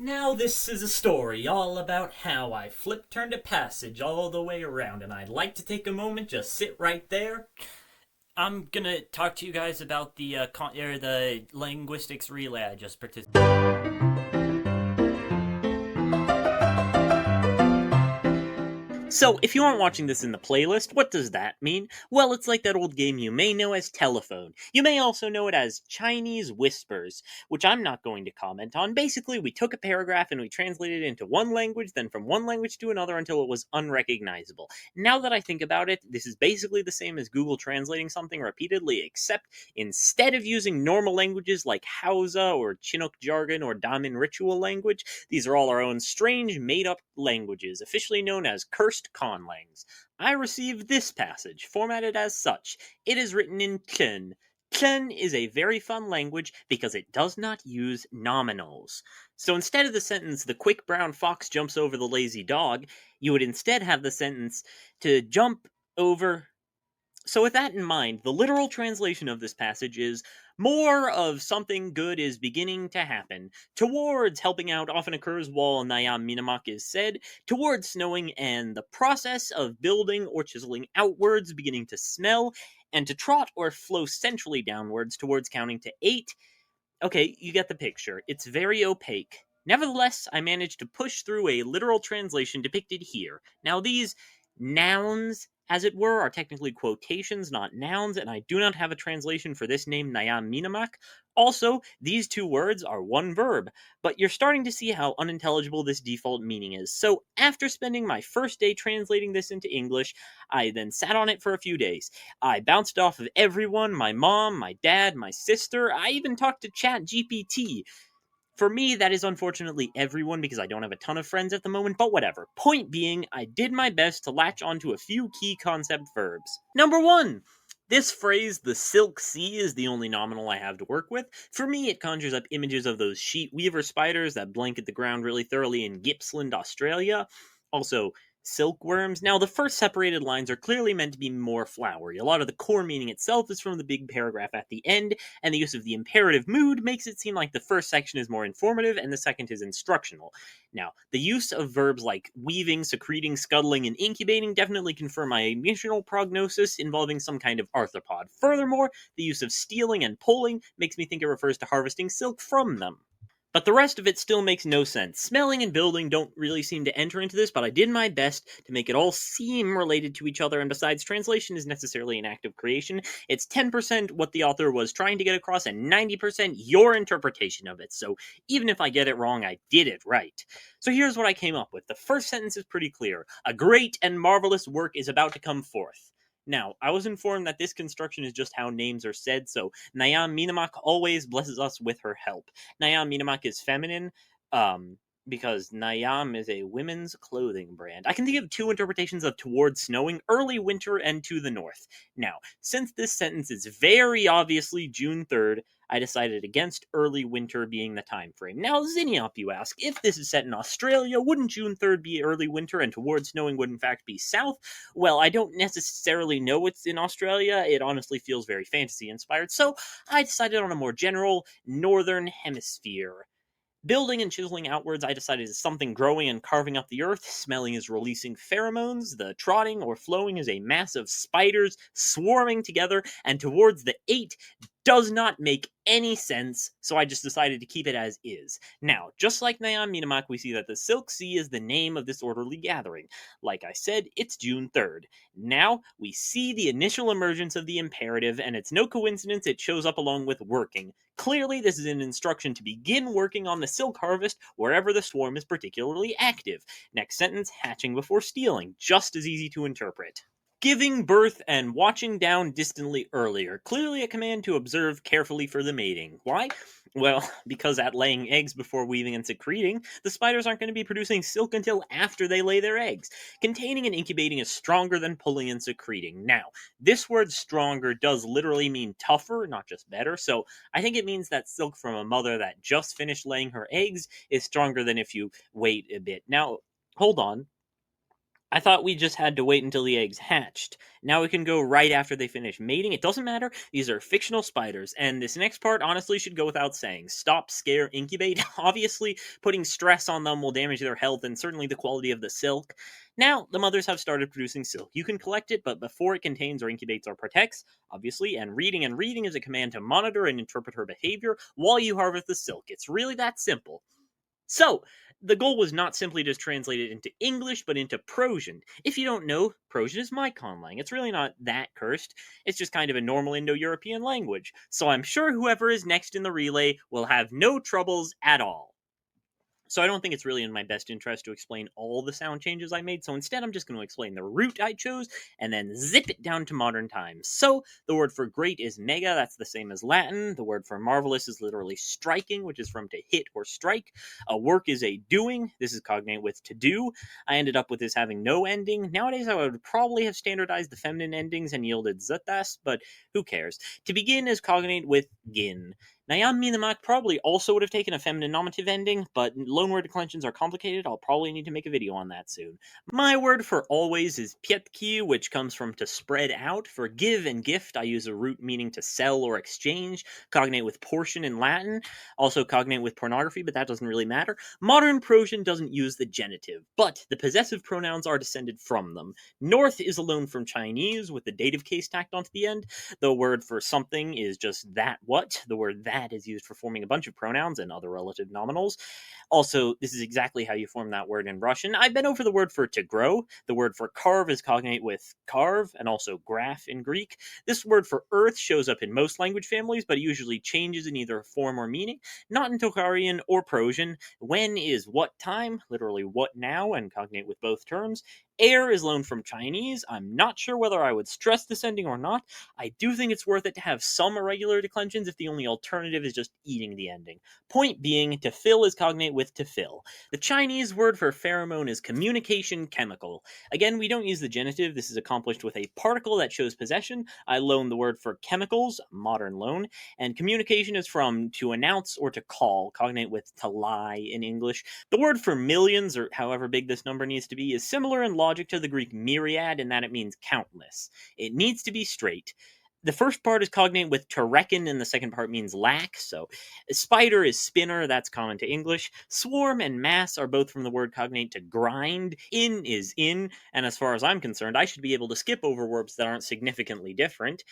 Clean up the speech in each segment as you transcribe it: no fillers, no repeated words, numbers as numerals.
Now this is a story all about how I turned a passage all the way around, and I'd like to take a moment, just sit right there. I'm gonna talk to you guys about the linguistics relay I just participated. So, if you aren't watching this in the playlist, what does that mean? Well, it's like that old game you may know as Telephone. You may also know it as Chinese Whispers, which I'm not going to comment on. Basically, we took a paragraph and we translated it into one language, then from one language to another until it was unrecognizable. Now that I think about it, this is basically the same as Google translating something repeatedly, except instead of using normal languages like Hausa or Chinook jargon or Damin ritual language, these are all our own strange, made-up languages, officially known as cursed Conlangs. I received this passage, formatted as such. It is written in Tlön. Tlön is a very fun language because it does not use nominals. So instead of the sentence, the quick brown fox jumps over the lazy dog, you would instead have the sentence, to jump over. So, with that in mind, the literal translation of this passage is more of something good is beginning to happen. Towards helping out often occurs while Nayam Minamak is said, towards snowing and the process of building or chiseling outwards beginning to smell, and to trot or flow centrally downwards towards counting to 8. Okay, you get the picture. It's very opaque. Nevertheless, I managed to push through a literal translation depicted here. Now, these nouns, as it were, are technically quotations, not nouns, and I do not have a translation for this name, Nayam Minamak. Also, these two words are one verb, but you're starting to see how unintelligible this default meaning is. So, after spending my first day translating this into English, I then sat on it for a few days. I bounced off of everyone, my mom, my dad, my sister. I even talked to ChatGPT. For me, that is unfortunately everyone because I don't have a ton of friends at the moment, but whatever. Point being, I did my best to latch onto a few key concept verbs. Number one, this phrase, the silk sea, is the only nominal I have to work with. For me, it conjures up images of those sheet weaver spiders that blanket the ground really thoroughly in Gippsland, Australia. Also, silkworms. Now, the first separated lines are clearly meant to be more flowery. A lot of the core meaning itself is from the big paragraph at the end, and the use of the imperative mood makes it seem like the first section is more informative and the second is instructional. Now, the use of verbs like weaving, secreting, scuttling, and incubating definitely confirm my initial prognosis involving some kind of arthropod. Furthermore, the use of stealing and pulling makes me think it refers to harvesting silk from them. But the rest of it still makes no sense. Smelling and building don't really seem to enter into this, but I did my best to make it all seem related to each other, and besides, translation is necessarily an act of creation. It's 10% what the author was trying to get across, and 90% your interpretation of it. So even if I get it wrong, I did it right. So here's what I came up with. The first sentence is pretty clear. A great and marvelous work is about to come forth. Now, I was informed that this construction is just how names are said, so Nayam Minamak always blesses us with her help. Nayam Minamak is feminine, because Nayam is a women's clothing brand. I can think of two interpretations of towards snowing, early winter and to the north. Now, since this sentence is very obviously June 3rd, I decided against early winter being the time frame. Now, McIneohp, you ask, if this is set in Australia, wouldn't June 3rd be early winter and towards snowing would in fact be south? Well, I don't necessarily know what's in Australia. It honestly feels very fantasy inspired, so I decided on a more general northern hemisphere. Building and chiseling outwards, I decided is something growing and carving up the earth. Smelling is releasing pheromones. The trotting or flowing is a mass of spiders swarming together. And towards the 8 does not make any sense, so I just decided to keep it as is. Now, just like Nayam Minamak, we see that the Silk Sea is the name of this orderly gathering. Like I said, it's June 3rd. Now, we see the initial emergence of the imperative, and it's no coincidence it shows up along with working. Clearly, this is an instruction to begin working on the silk harvest wherever the swarm is particularly active. Next sentence, hatching before stealing. Just as easy to interpret. Giving birth and watching down distantly earlier. Clearly a command to observe carefully for the mating. Why? Well, because at laying eggs before weaving and secreting, the spiders aren't going to be producing silk until after they lay their eggs. Containing and incubating is stronger than pulling and secreting. Now, this word stronger does literally mean tougher, not just better, so I think it means that silk from a mother that just finished laying her eggs is stronger than if you wait a bit. Now, hold on. I thought we just had to wait until the eggs hatched. Now we can go right after they finish mating. It doesn't matter. These are fictional spiders. And this next part honestly should go without saying. Stop, scare, incubate. Obviously, putting stress on them will damage their health and certainly the quality of the silk. Now, the mothers have started producing silk. You can collect it, but before it contains or incubates or protects, obviously, and reading is a command to monitor and interpret her behavior while you harvest the silk. It's really that simple. So, the goal was not simply just translate it into English, but into Prosian. If you don't know, Prosian is my Conlang. It's really not that cursed. It's just kind of a normal Indo-European language. So I'm sure whoever is next in the relay will have no troubles at all. So I don't think it's really in my best interest to explain all the sound changes I made, so instead I'm just going to explain the route I chose and then zip it down to modern times. So the word for great is mega, that's the same as Latin. The word for marvelous is literally striking, which is from to hit or strike. A work is a doing, this is cognate with to do. I ended up with this having no ending. Nowadays I would probably have standardized the feminine endings and yielded zutas, but who cares. To begin is cognate with gin. Nayam Minamak probably also would have taken a feminine nominative ending, but loanword declensions are complicated. I'll probably need to make a video on that soon. My word for always is pietki, which comes from to spread out. For give and gift, I use a root meaning to sell or exchange, cognate with portion in Latin, also cognate with pornography, but that doesn't really matter. Modern Prosian doesn't use the genitive, but the possessive pronouns are descended from them. North is a loan from Chinese, with the dative case tacked onto the end. The word for something is just that what. The word that is used for forming a bunch of pronouns and other relative nominals. Also, this is exactly how you form that word in Russian. I've been over the word for to grow. The word for carve is cognate with carve, and also graph in Greek. This word for earth shows up in most language families, but it usually changes in either form or meaning. Not in Tocharian or Prosian. When is what time, literally what now, and cognate with both terms. Air is loaned from Chinese. I'm not sure whether I would stress this ending or not. I do think it's worth it to have some irregular declensions if the only alternative is just eating the ending. Point being, to fill is cognate with to fill. The Chinese word for pheromone is communication chemical. Again, we don't use the genitive. This is accomplished with a particle that shows possession. I loan the word for chemicals, modern loan, and communication is from to announce or to call, cognate with to lie in English. The word for millions, or however big this number needs to be, is similar in logic to the Greek myriad in that it means countless. It needs to be straight. The first part is cognate with to reckon, and the second part means lack. So, spider is spinner, that's common to English. Swarm and mass are both from the word cognate to grind. In is in, and as far as I'm concerned, I should be able to skip over verbs that aren't significantly different.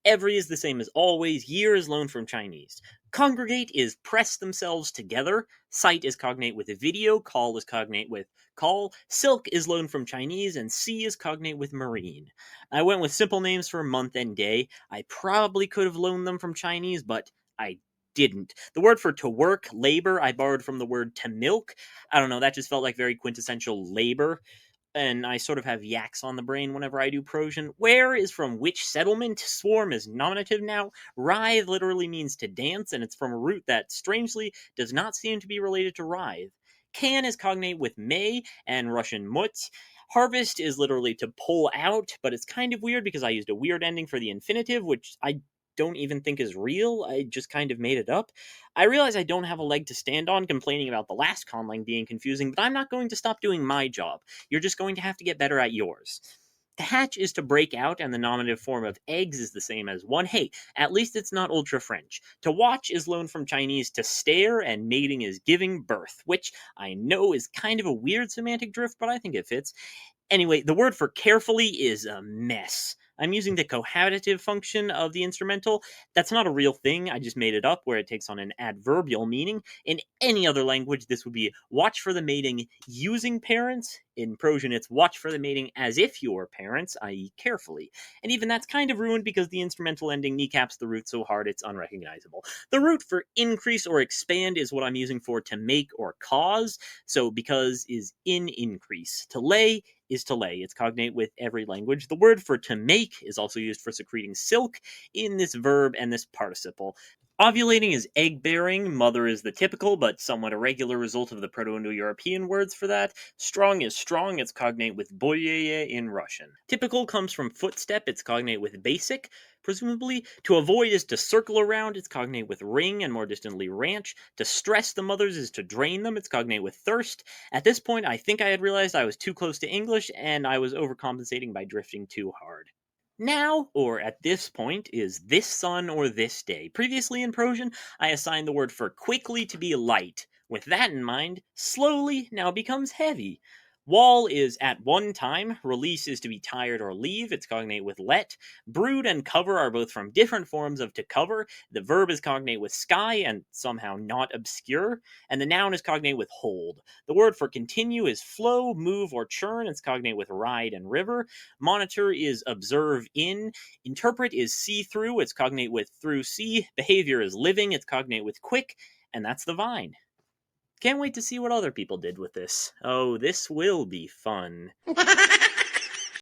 Every is the same as always. Year is loaned from Chinese. Congregate is press themselves together. Sight is cognate with video. Call is cognate with call. Silk is loaned from Chinese, and sea is cognate with marine. I went with simple names for month and day. I probably could have loaned them from Chinese, but I didn't. The word for to work, labor, I borrowed from the word to milk. I don't know, that just felt like very quintessential labor. And I sort of have yaks on the brain whenever I do Prosian. Where is from which settlement? Swarm is nominative now. Writhe literally means to dance, and it's from a root that, strangely, does not seem to be related to writhe. Can is cognate with may and Russian mut. Harvest is literally to pull out, but it's kind of weird because I used a weird ending for the infinitive, which I don't even think is real. I just kind of made it up. I realize I don't have a leg to stand on complaining about the last conlang being confusing, but I'm not going to stop doing my job. You're just going to have to get better at yours. To hatch is to break out, and the nominative form of eggs is the same as one. Hey, at least it's not ultra French. To watch is loaned from Chinese to stare, and mating is giving birth, which I know is kind of a weird semantic drift, but I think it fits. Anyway, the word for carefully is a mess. I'm using the cohabitative function of the instrumental. That's not a real thing. I just made it up where it takes on an adverbial meaning. In any other language, this would be watch for the mating using parents. In Prosian, it's watch for the mating as if you're parents, i.e. carefully. And even that's kind of ruined because the instrumental ending kneecaps the root so hard it's unrecognizable. The root for increase or expand is what I'm using for to make or cause. So because is in increase. To lay is to lay. It's cognate with every language. The word for to make is also used for secreting silk in this verb and this participle. Ovulating is egg-bearing, mother is the typical but somewhat irregular result of the Proto-Indo-European words for that. Strong is strong, it's cognate with boyeye in Russian. Typical comes from footstep, it's cognate with basic, presumably. To avoid is to circle around, it's cognate with ring, and more distantly ranch. To stress the mothers is to drain them, it's cognate with thirst. At this point, I think I had realized I was too close to English, and I was overcompensating by drifting too hard. Now, or at this point, is this sun or this day. Previously in Prosian, I assigned the word for quickly to be light. With that in mind, slowly now becomes heavy. Wall is at one time, release is to be tired or leave, it's cognate with let. Brood and cover are both from different forms of to cover. The verb is cognate with sky and somehow not obscure, and the noun is cognate with hold. The word for continue is flow, move, or churn, it's cognate with ride and river. Monitor is observe in. Interpret is see through, it's cognate with through see. Behavior is living, it's cognate with quick, and that's the vine. Can't wait to see what other people did with this. Oh, this will be fun.